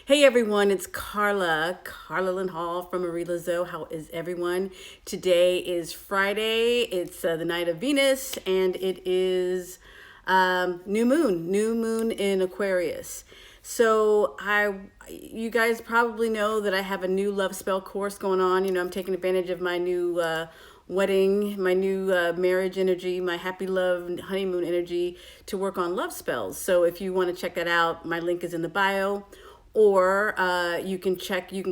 Hey everyone, it's Carla Lynn Hall from Marie Lazo. How is everyone? Today is Friday. It's the night of Venus, and it is new moon in Aquarius. You guys probably know that I have a new love spell course going on. I'm taking advantage of my new wedding, my new marriage energy, my happy love honeymoon energy to work on love spells. So if you want to check that out, my link is in the bio, or you can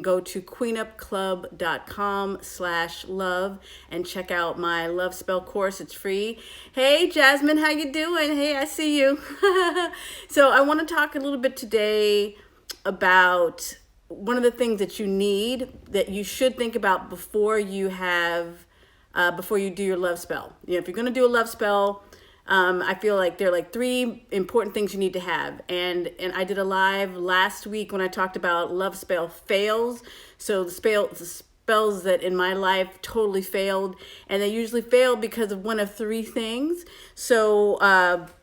go to queenupclub.com/love and check out my love spell course. It's free. Hey Jasmine, how you doing? Hey, I see you. So I want to talk a little bit today about one of the things that you should think about before you do your love spell. If you're going to do a love spell, I feel like there are like three important things you need to have. And I did a live last week when I talked about love spell fails. So the spells that in my life totally failed, and they usually fail because of one of three things. So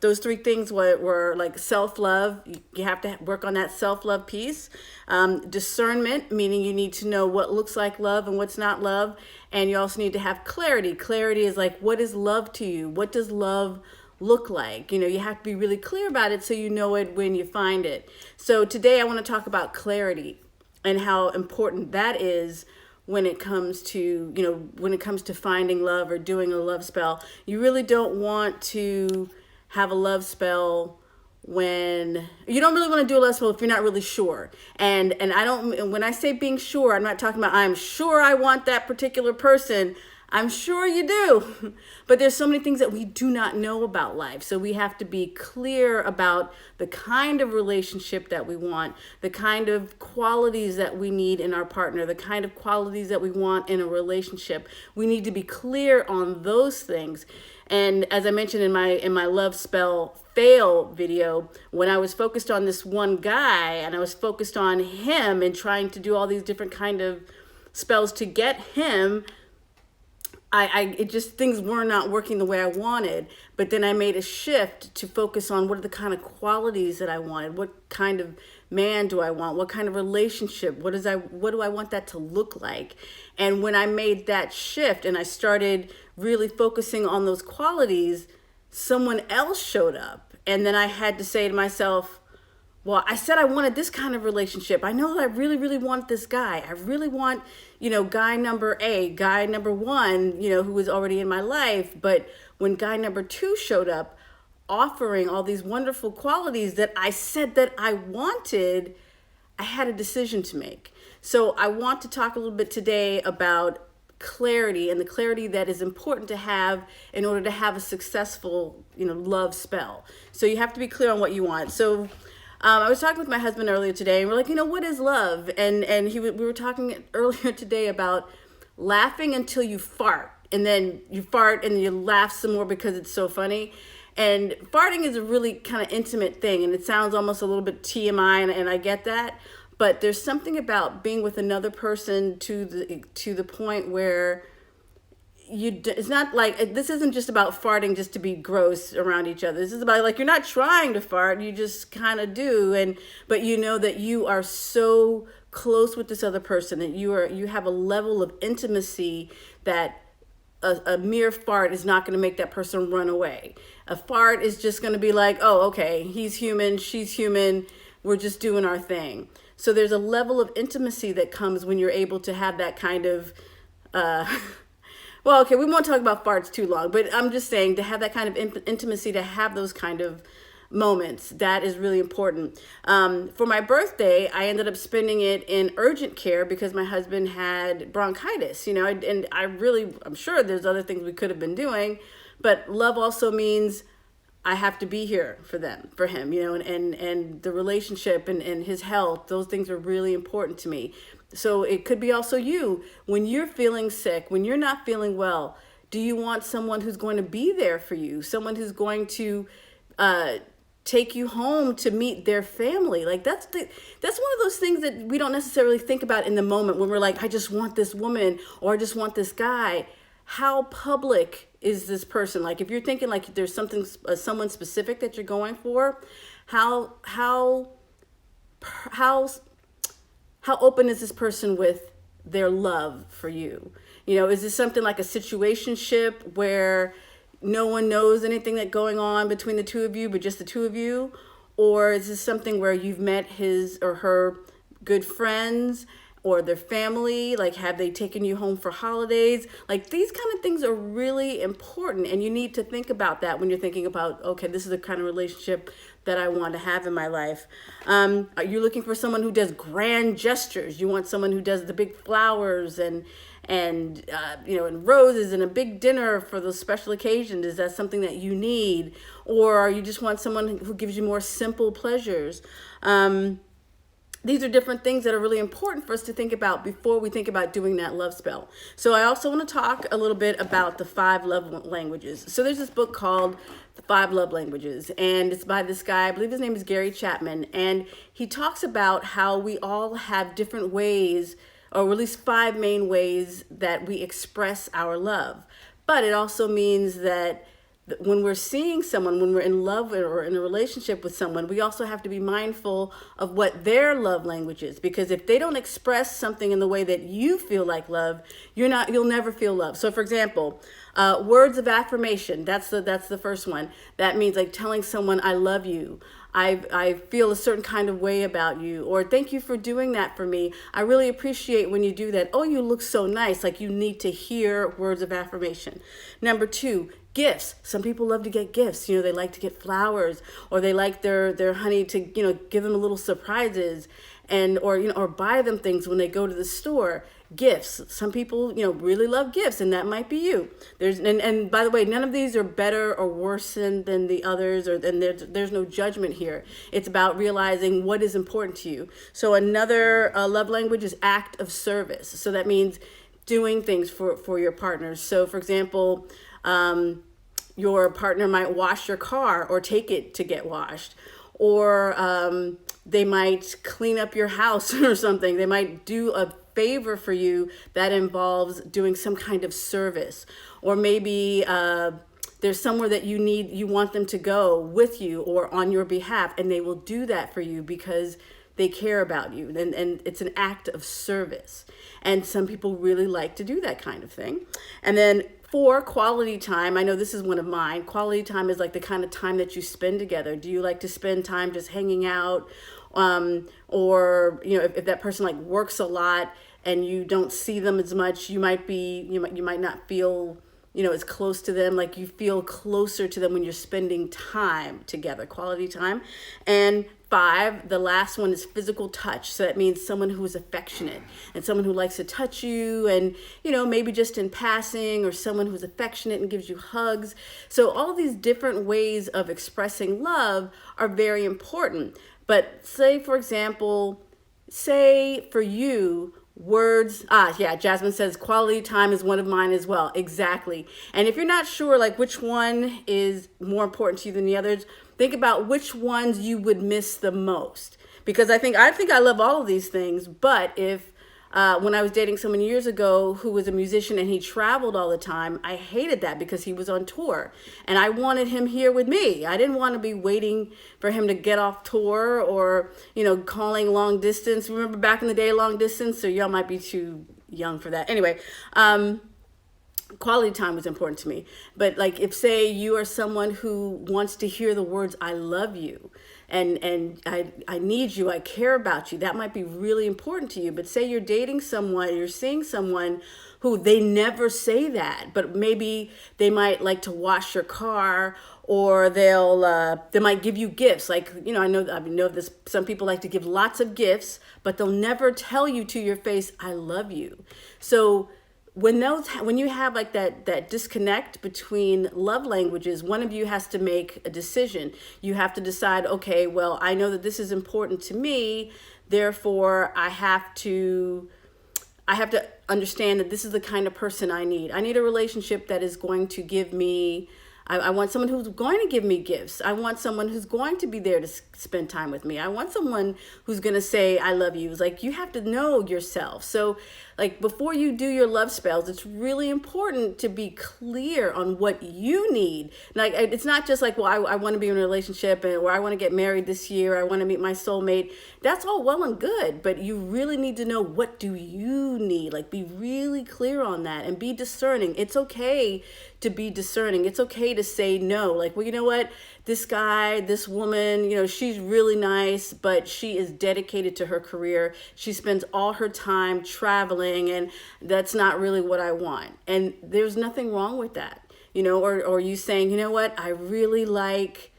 those three things were like self-love. You have to work on that self-love piece. Discernment, meaning you need to know what looks like love and what's not love. And you also need to have clarity. Clarity is like, what is love to you? What does love look like? You have to be really clear about it so you know it when you find it. So today I want to talk about clarity and how important that is when it comes to, finding love or doing a love spell. You really don't want to have a love spell when you don't really want to do a love spell if you're not really sure. And when I say being sure, I'm not talking about I'm sure I want that particular person. I'm sure you do. But there's so many things that we do not know about life. So we have to be clear about the kind of relationship that we want, the kind of qualities that we need in our partner, the kind of qualities that we want in a relationship. We need to be clear on those things. And as I mentioned in my love spell fail video, when I was focused on this one guy and I was focused on him and trying to do all these different kind of spells to get him, things were not working the way I wanted. But then I made a shift to focus on what are the kind of qualities that I wanted. What kind of man do I want? What kind of relationship? What do I want that to look like? And when I made that shift and I started really focusing on those qualities, someone else showed up. And then I had to say to myself, well, I said I wanted this kind of relationship. I know that I really, really want this guy. I really want, guy number A, guy number one, who was already in my life. But when guy number two showed up, offering all these wonderful qualities that I said that I wanted, I had a decision to make. So I want to talk a little bit today about clarity and the clarity that is important to have in order to have a successful, love spell. So you have to be clear on what you want. So I was talking with my husband earlier today, and we're like, what is love? And we were talking earlier today about laughing until you fart, and then you fart and you laugh some more because it's so funny. And farting is a really kind of intimate thing, and it sounds almost a little bit TMI, and I get that. But there's something about being with another person to the point where it's not like, this isn't just about farting just to be gross around each other. This is about, like, you're not trying to fart, you just kind of do, but you know that you are so close with this other person, that you have a level of intimacy that a mere fart is not going to make that person run away. A fart is just going to be like, oh, okay, he's human, she's human, we're just doing our thing. So there's a level of intimacy that comes when you're able to have that kind of, well, okay, we won't talk about farts too long, but I'm just saying, to have that kind of intimacy, to have those kind of moments, that is really important. For my birthday, I ended up spending it in urgent care because my husband had bronchitis, and I'm sure there's other things we could have been doing, but love also means I have to be here for him, and the relationship and his health, those things are really important to me. So it could be also you, when you're feeling sick, when you're not feeling well, do you want someone who's going to be there for you? Someone who's going to take you home to meet their family? Like that's one of those things that we don't necessarily think about in the moment when we're like, I just want this woman or I just want this guy. How public is this person? Like if you're thinking like there's someone specific that you're going for, how how open is this person with their love for you? You know, is this something like a situationship where no one knows anything that's going on between the two of you, but just the two of you? Or is this something where you've met his or her good friends or their family? Like, have they taken you home for holidays? Like, these kind of things are really important, and you need to think about that when you're thinking about, okay, this is the kind of relationship that I want to have in my life. Are you looking for someone who does grand gestures? You want someone who does the big flowers and you know, and roses and a big dinner for those special occasions? Is that something that you need? Or you just want someone who gives you more simple pleasures? These are different things that are really important for us to think about before we think about doing that love spell. So I also want to talk a little bit about the 5 love languages. So there's this book called The 5 Love Languages, and it's by this guy, I believe his name is Gary Chapman, and he talks about how we all have different ways, or at least 5 main ways that we express our love. But it also means that when we're seeing someone, when we're in love or in a relationship with someone, we also have to be mindful of what their love language is. Because if they don't express something in the way that you feel like love, you'll never feel love. So for example, words of affirmation, that's the first one. That means like telling someone, I love you. I feel a certain kind of way about you, or thank you for doing that for me. I really appreciate when you do that. Oh, you look so nice. Like, you need to hear words of affirmation. Number 2, gifts. Some people love to get gifts. You know, they like to get flowers, or they like their honey to, you know, give them little surprises, and or you know, or buy them things when they go to the store. Gifts. Some people, you know, really love gifts, and that might be you. And by the way, none of these are better or worse than the others, or then there's no judgment here. It's about realizing what is important to you. So another love language is act of service. So that means doing things for your partners. So for example, your partner might wash your car or take it to get washed, or they might clean up your house or something. They might do a favor for you that involves doing some kind of service. Or maybe there's somewhere that you want them to go with you or on your behalf, and they will do that for you because they care about you, and it's an act of service. And some people really like to do that kind of thing. And then 4, quality time. I know this is one of mine. Quality time is like the kind of time that you spend together. Do you like to spend time just hanging out? Or, you know, if that person like works a lot and you don't see them as much, you might not feel, you know, as close to them. Like, you feel closer to them when you're spending time together, quality time. And 5, the last one, is physical touch. So that means someone who is affectionate and someone who likes to touch you, and, you know, maybe just in passing, or someone who's affectionate and gives you hugs. So all these different ways of expressing love are very important. But say, for example, say for you, words, Jasmine says quality time is one of mine as well. Exactly. And if you're not sure like which one is more important to you than the others, think about which ones you would miss the most. Because I think I love all of these things, but if when I was dating someone years ago who was a musician and he traveled all the time, I hated that because he was on tour and I wanted him here with me. I didn't want to be waiting for him to get off tour, or, you know, calling long distance. Remember back in the day, long distance? So y'all might be too young for that. Anyway, quality time was important to me. But like, if say you are someone who wants to hear the words, I love you, and I need you, I care about you, that might be really important to you. But say you're dating someone, you're seeing someone who they never say that, but maybe they might like to wash your car, or they might give you gifts. Like, you know, I know this, some people like to give lots of gifts, but they'll never tell you to your face, I love you. So when you have like that disconnect between love languages, one of you has to make a decision. You have to decide, okay, well, I know that this is important to me, therefore I have to understand that this is the kind of person I need. I need a relationship that is going to give me I want someone who's going to give me gifts. I want someone who's going to be there to spend time with me. I want someone who's going to say, I love you. It's like, you have to know yourself. So like before you do your love spells, it's really important to be clear on what you need. Like, it's not just like, well, I want to be in a relationship, or I want to get married this year. I want to meet my soulmate. That's all well and good, but you really need to know, what do you need? Like, be really clear on that and be discerning. It's okay to be discerning. It's okay to say no. Like, well, you know what? This guy, this woman, you know, she's really nice, but she is dedicated to her career. She spends all her time traveling, and that's not really what I want. And there's nothing wrong with that, you know, or you saying, you know what? I really like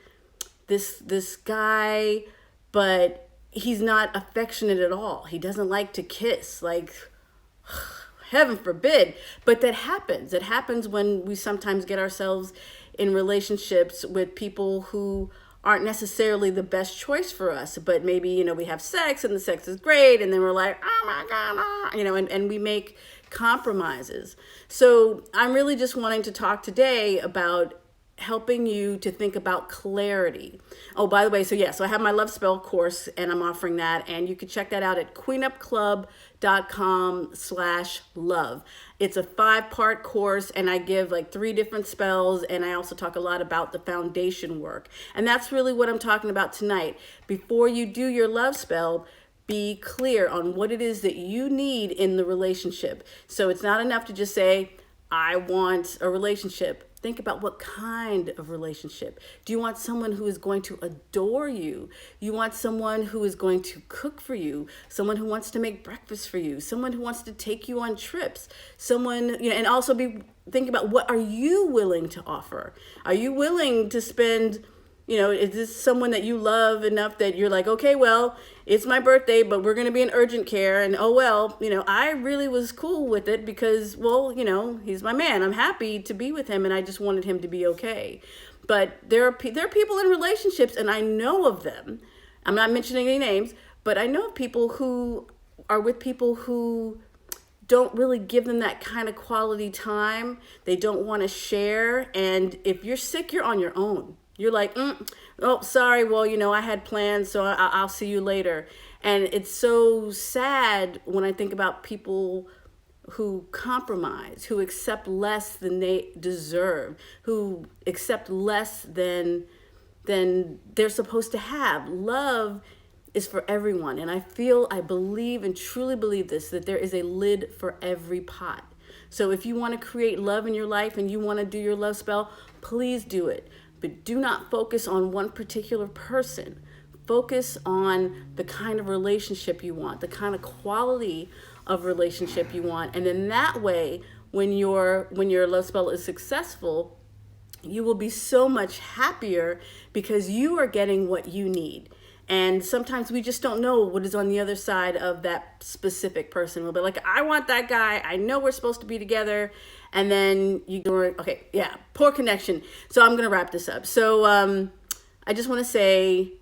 this guy, but he's not affectionate at all. He doesn't like to kiss. Like, heaven forbid. But that happens. It happens when we sometimes get ourselves in relationships with people who aren't necessarily the best choice for us. But maybe, you know, we have sex and the sex is great, and then we're like, oh my God, you know, and we make compromises. So I'm really just wanting to talk today about helping you to think about clarity. Oh, by the way, so I have my love spell course, and I'm offering that, and you can check that out at queenupclub.com/love. It's a 5-part course, and I give like 3 different spells, and I also talk a lot about the foundation work. And that's really what I'm talking about tonight. Before you do your love spell, be clear on what it is that you need in the relationship. So it's not enough to just say, I want a relationship. Think about, what kind of relationship. Do you want someone who is going to adore you? You want someone who is going to cook for you, someone who wants to make breakfast for you, someone who wants to take you on trips, someone, you know, and also think about, what are you willing to offer? Are you willing to spend, you know, is this someone that you love enough that you're like, okay, well, it's my birthday, but we're going to be in urgent care. And oh, well, you know, I really was cool with it because, well, you know, he's my man. I'm happy to be with him, and I just wanted him to be okay. But there are people in relationships, and I know of them. I'm not mentioning any names, but I know of people who are with people who don't really give them that kind of quality time. They don't want to share. And if you're sick, you're on your own. You're like, oh, sorry, well, you know, I had plans, so I'll see you later. And it's so sad when I think about people who compromise, who accept less than they deserve, who accept less than they're supposed to have. Love is for everyone. And I believe and truly believe this, that there is a lid for every pot. So if you want to create love in your life and you want to do your love spell, please do it. But do not focus on one particular person. Focus on the kind of relationship you want, the kind of quality of relationship you want. And then that way, when your love spell is successful, you will be so much happier because you are getting what you need. And sometimes we just don't know what is on the other side of that specific person. We'll be like, I want that guy. I know we're supposed to be together. And then you go, okay, yeah, poor connection. So I'm going to wrap this up. So I just want to say,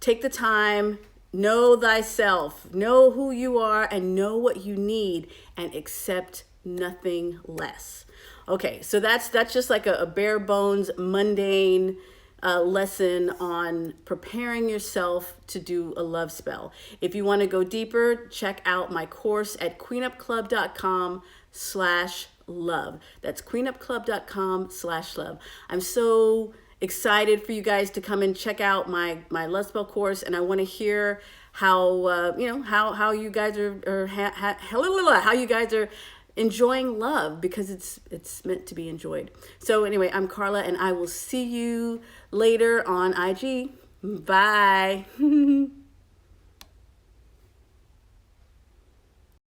take the time, know thyself, know who you are, and know what you need, and accept nothing less. Okay, so that's just like a bare bones, mundane lesson on preparing yourself to do a love spell. If you want to go deeper, check out my course at queenupclub.com/love. That's queenupclub.com/love. I'm so excited for you guys to come and check out my love spell course, and I want to hear how how you guys are how you guys are enjoying love, because it's meant to be enjoyed. So anyway, I'm Carla, and I will see you later on IG. Bye.